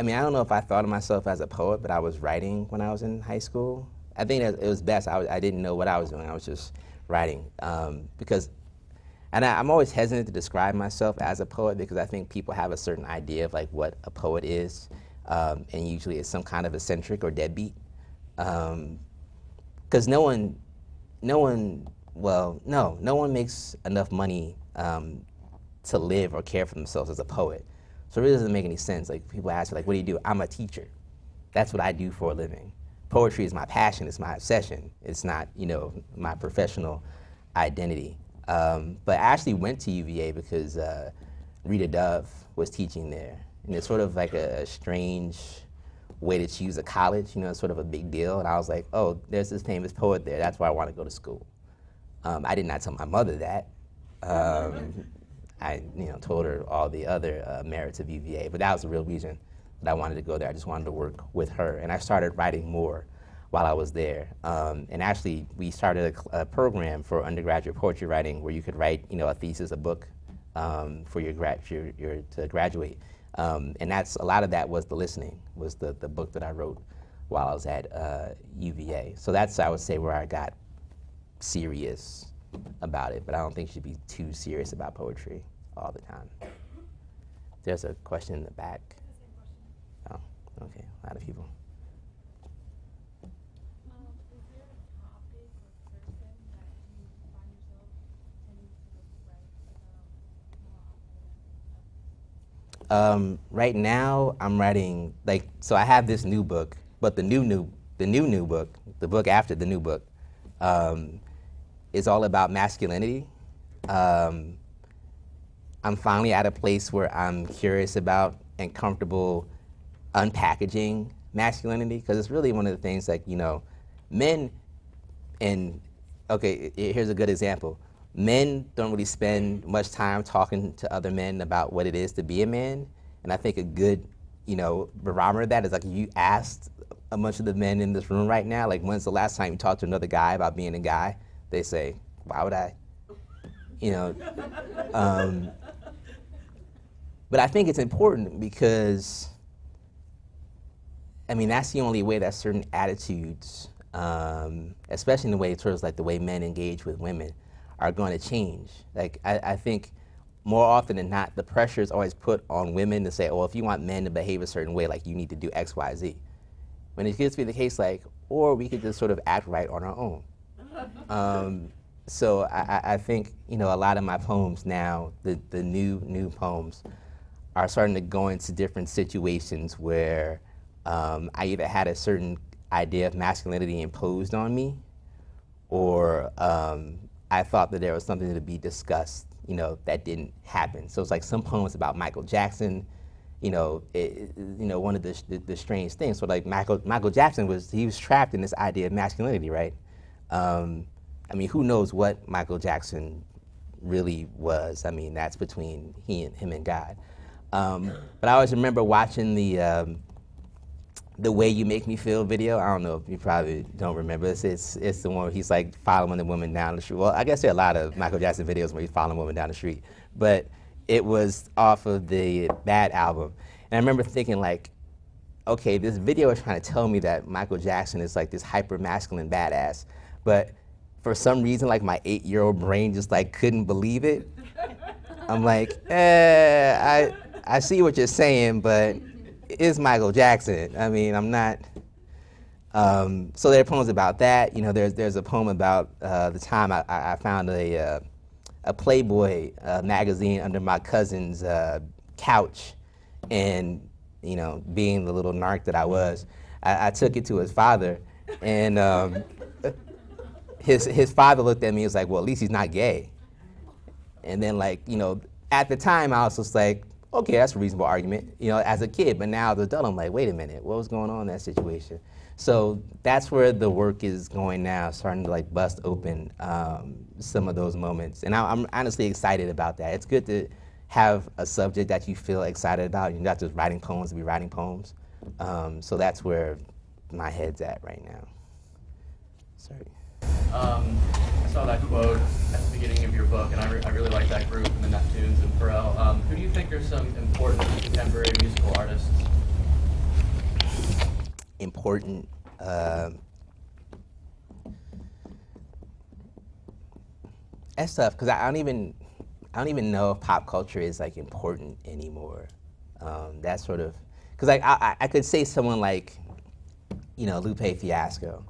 mean, I don't know if I thought of myself as a poet, but I was writing when I was in high school. I think it was best. I didn't know what I was doing. I was just writing because, and I'm always hesitant to describe myself as a poet because I think people have a certain idea of like what a poet is, and usually it's some kind of eccentric or deadbeat. Because no one makes enough money to live or care for themselves as a poet. So it really doesn't make any sense. Like people ask me, like, what do you do? I'm a teacher. That's what I do for a living. Poetry is my passion, it's my obsession. It's not, you know, my professional identity. But I actually went to UVA because Rita Dove was teaching there. And it's sort of like a strange way to choose a college, you know, it's sort of a big deal. And I was like, oh, there's this famous poet there, that's why I want to go to school. I did not tell my mother that. I, you know, told her all the other merits of UVA, but that was the real reason that I wanted to go there. I just wanted to work with her, and I started writing more while I was there. And actually, we started a program for undergraduate poetry writing where you could write, you know, a thesis, a book for your to graduate. And that's a lot of that was the listening, was the book that I wrote while I was at UVA. So that's, I would say, where I got serious about it, but I don't think you should be too serious about poetry all the time. There's a question in the back. Oh, okay, a lot of people. Is there a topic or person that you find yourself tending to write about more often? Right now, I'm writing, like, so I have this new book, but the new book, the book after the new book, is all about masculinity. I'm finally at a place where I'm curious about and comfortable unpackaging masculinity, because it's really one of the things, like, you know, men, and okay, here's a good example. Men don't really spend much time talking to other men about what it is to be a man, and I think a good, you know, barometer of that is, like, if you asked a bunch of the men in this room right now, like, when's the last time you talked to another guy about being a guy? They say, why would I? You know, but I think it's important because, I mean, that's the only way that certain attitudes, especially in the way, sort of like the way men engage with women, are going to change. Like, I think more often than not, the pressure is always put on women to say, oh, if you want men to behave a certain way, like, you need to do X, Y, Z. When it gets to be the case, like, or we could just sort of act right on our own. So I think, you know, a lot of my poems now, the new poems, are starting to go into different situations where I either had a certain idea of masculinity imposed on me, or I thought that there was something to be discussed, you know, that didn't happen. So it's like some poems about Michael Jackson, you know, one of the strange things. So like Michael Jackson was trapped in this idea of masculinity, right? I mean, who knows what Michael Jackson really was? I mean, that's between him and God. But I always remember watching the Way You Make Me Feel video. I don't know if you probably don't remember. It's the one where he's like following the woman down the street. Well, I guess there are a lot of Michael Jackson videos where he's following women down the street. But it was off of the Bad album. And I remember thinking, like, okay, this video is trying to tell me that Michael Jackson is like this hyper-masculine badass. But for some reason, like, my 8-year-old brain just like couldn't believe it. I'm like, I see what you're saying, but it's Michael Jackson. I mean, I'm not. So there are poems about that. You know, there's a poem about the time I found a Playboy magazine under my cousin's couch, and, you know, being the little narc that I was, I took it to his father, and his father looked at me and was like, well, at least he's not gay. And then, like, you know, at the time I was just like, okay, that's a reasonable argument, you know, as a kid. But now as an adult, I'm like, wait a minute, what was going on in that situation? So that's where the work is going now, starting to like bust open some of those moments. And I'm honestly excited about that. It's good to have a subject that you feel excited about. You're not just writing poems to be writing poems. So that's where my head's at right now. Sorry. I saw that quote at the beginning of your book, and I really like that group, and the Neptunes and Pharrell. Who do you think are some important contemporary musical artists? Important. That's tough, because I don't even know if pop culture is like important anymore. That sort of, because like I could say someone like, you know, Lupe Fiasco,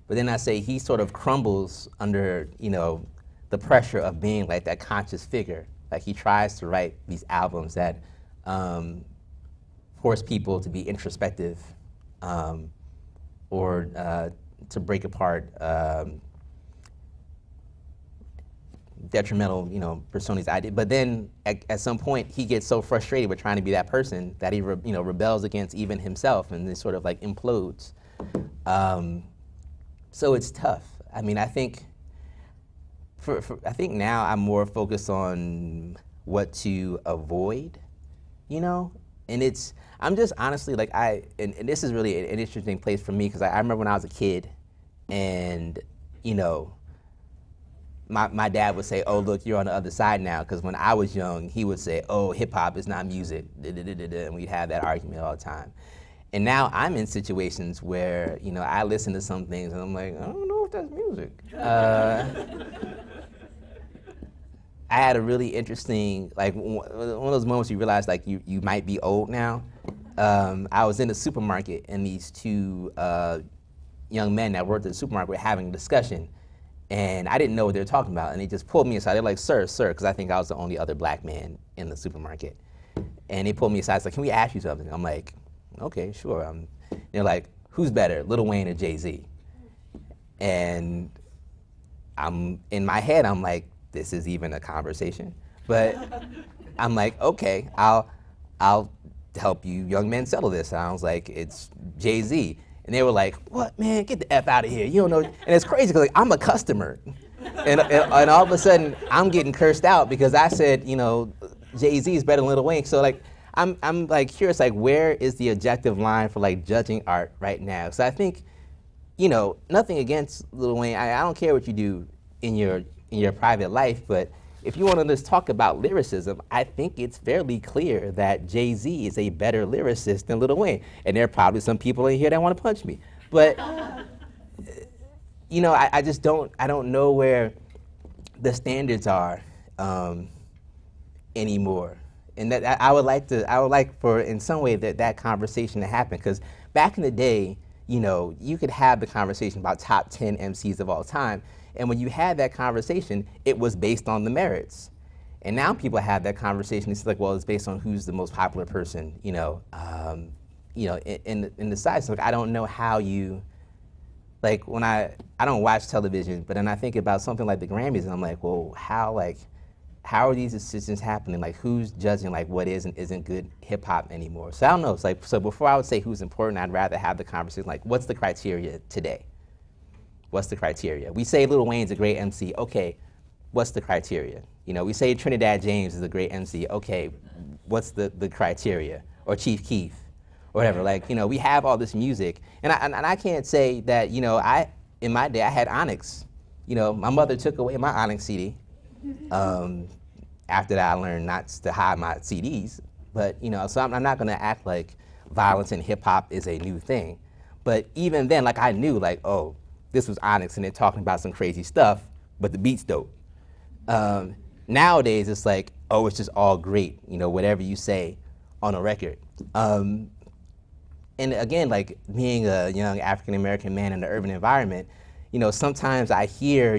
but then I say he sort of crumbles under, you know, the pressure of being like that conscious figure Like he tries to write these albums that force people to be introspective or to break apart detrimental, personas. But then at some point he gets so frustrated with trying to be that person that he rebels against even himself, and then sort of like implodes. So it's tough. I mean, I think I think now I'm more focused on what to avoid, and I'm just honestly like and this is really an interesting place for me because I remember when I was a kid, and my dad would say, "Oh, look, you're on the other side now," because when I was young, he would say, "Oh, hip hop is not music," and we'd have that argument all the time. And now I'm in situations where I listen to some things and I'm like, I don't know if that's music. I had a really interesting, like one of those moments you realize like you might be old now. I was in a supermarket and these two young men that worked at the supermarket were having a discussion, and I didn't know what they were talking about, and they just pulled me aside. They're like, sir, because I think I was the only other black man in the supermarket. And they pulled me aside, it's like, can we ask you something? I'm like, okay, sure. They're like, who's better, Lil Wayne or Jay-Z? And in my head, I'm like, this is even a conversation. But I'm like, okay, I'll help you young men settle this. And I was like, it's Jay-Z. And they were like, what, man, get the F out of here. You don't know. And it's crazy because like, I'm a customer. And all of a sudden, I'm getting cursed out because I said, Jay-Z is better than Lil Wayne. So like, I'm like curious, like where is the objective line for like judging art right now? So I think, nothing against Lil Wayne. I don't care what you do in your private life, but if you want to just talk about lyricism, I think it's fairly clear that Jay-Z is a better lyricist than Lil Wayne. And there are probably some people in here that want to punch me. But, I just don't know where the standards are anymore. And that I would like for, in some way, that conversation to happen. Because back in the day, you could have the conversation about top 10 MCs of all time. And when you had that conversation, it was based on the merits. And now people have that conversation. It's like, well, it's based on who's the most popular person, in the side. So like, I don't know how you, like when I don't watch television, but then I think about something like the Grammys, and I'm like, well, how are these decisions happening? Like, who's judging like what is and isn't good hip hop anymore? So I don't know. It's like, so before I would say who's important, I'd rather have the conversation like, what's the criteria today? What's the criteria? We say Lil Wayne's a great MC. Okay, what's the criteria? We say Trinidad James is a great MC. Okay, what's the criteria? Or Chief Keef, or whatever. Like, we have all this music, and I can't say that, in my day I had Onyx. My mother took away my Onyx CD. After that, I learned not to hide my CDs. But so I'm not gonna act like violence in hip hop is a new thing. But even then, like I knew, like, oh, this was Onyx and they're talking about some crazy stuff, but the beat's dope. Nowadays, it's like, oh, it's just all great, whatever you say on a record. And again, like being a young African-American man in the urban environment, sometimes I hear,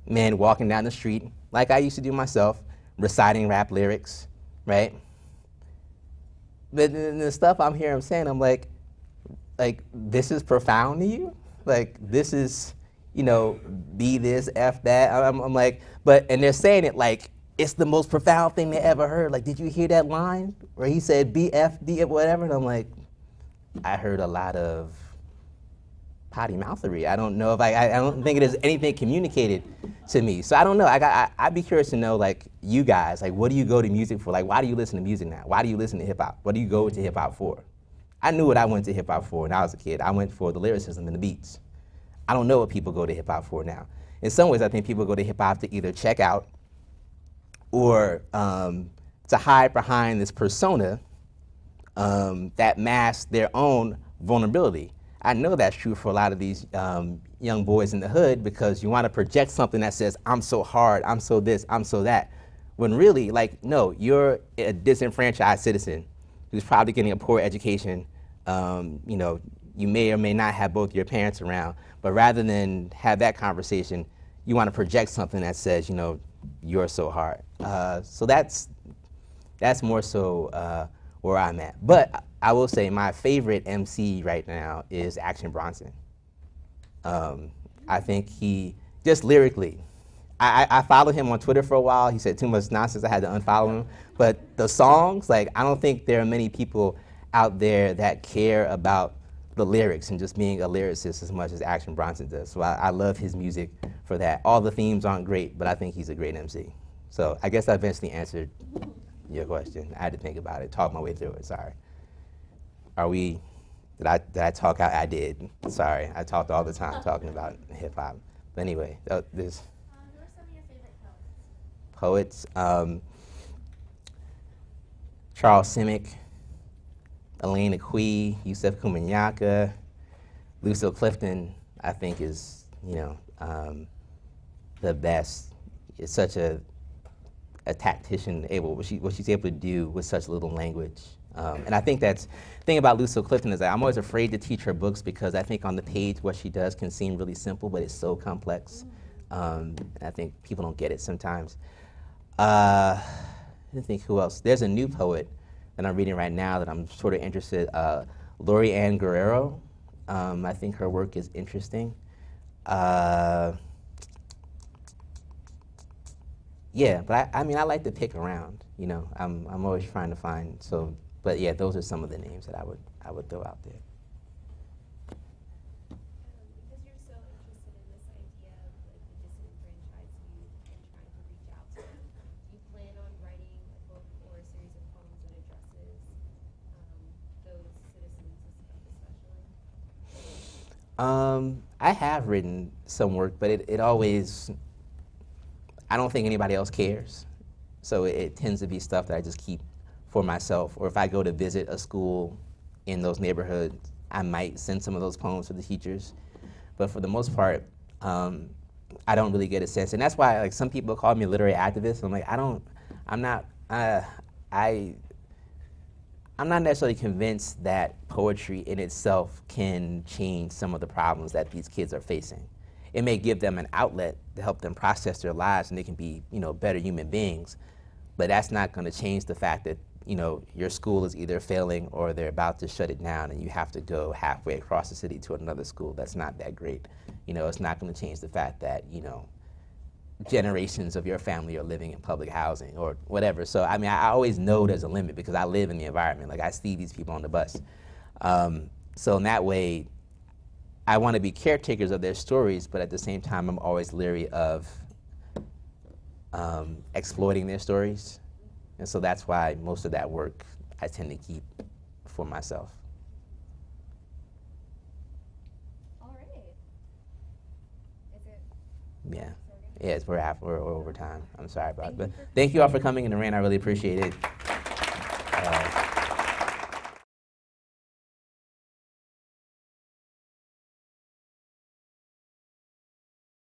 men walking down the street, like I used to do myself, reciting rap lyrics, right? But the stuff I'm hearing them saying, I'm like, this is profound to you? Like, this is, be this, F that. I'm like, and they're saying it like it's the most profound thing they ever heard. Like, did you hear that line where he said B, F, D, whatever? And I'm like, I heard a lot of potty mouthery. I don't know if I don't think there's anything communicated to me. So I don't know. I'd be curious to know, like, you guys, like, what do you go to music for? Like, why do you listen to music now? Why do you listen to hip hop? What do you go to hip hop for? I knew what I went to hip hop for when I was a kid. I went for the lyricism and the beats. I don't know what people go to hip hop for now. In some ways, I think people go to hip hop to either check out or to hide behind this persona that masks their own vulnerability. I know that's true for a lot of these young boys in the hood, because you want to project something that says, I'm so hard, I'm so this, I'm so that. When really, like, no, you're a disenfranchised citizen who's probably getting a poor education. You may or may not have both your parents around, but rather than have that conversation, you want to project something that says, You're So Hard. So that's more so where I'm at. But I will say my favorite MC right now is Action Bronson. I think he, just lyrically, I followed him on Twitter for a while. He said too much nonsense. I had to unfollow him. But the songs, like, I don't think there are many people out there that care about the lyrics and just being a lyricist as much as Action Bronson does. So I love his music for that. All the themes aren't great, but I think he's a great MC. So I guess I eventually answered your question. I had to think about it, talk my way through it. Sorry. Did I talk out? I did. Sorry. I talked all the time talking about hip hop. But anyway, Who are some of your favorite poets. Charles Simic, Elaine Aqui, Yusef Kumanyaka, Lucille Clifton, I think is, the best. Is such a tactician, what she's able to do with such little language. And I think the thing about Lucille Clifton is that I'm always afraid to teach her books because I think on the page what she does can seem really simple, but it's so complex. And I think people don't get it sometimes. I think who else? There's a new poet that I'm reading right now that I'm sort of interested. Lori Ann Guerrero. I think her work is interesting. Yeah, but I like to pick around. I'm always trying to find. So, but yeah, those are some of the names that I would throw out there. Because you're so interested in this idea of like the disenfranchised youth and trying to reach out to them, do you plan on writing a book or a series of poems that addresses those citizens especially? I have written some work, but it always, I don't think anybody else cares. So it tends to be stuff that I just keep for myself. Or if I go to visit a school in those neighborhoods, I might send some of those poems to the teachers. But for the most part, I don't really get a sense. And that's why, like, some people call me a literary activist. I'm like, I'm not necessarily convinced that poetry in itself can change some of the problems that these kids are facing. It may give them an outlet to help them process their lives and they can be, better human beings. But that's not going to change the fact that, your school is either failing or they're about to shut it down and you have to go halfway across the city to another school that's not that great. It's not going to change the fact that, generations of your family are living in public housing or whatever. So, I always know there's a limit because I live in the environment. Like, I see these people on the bus. So in that way, I want to be caretakers of their stories, but at the same time, I'm always leery of exploiting their stories. And so that's why most of that work I tend to keep for myself. All right. Is it? Yeah. Yes, we're over time. I'm sorry about it. But thank you all for coming in the rain. I really appreciate it.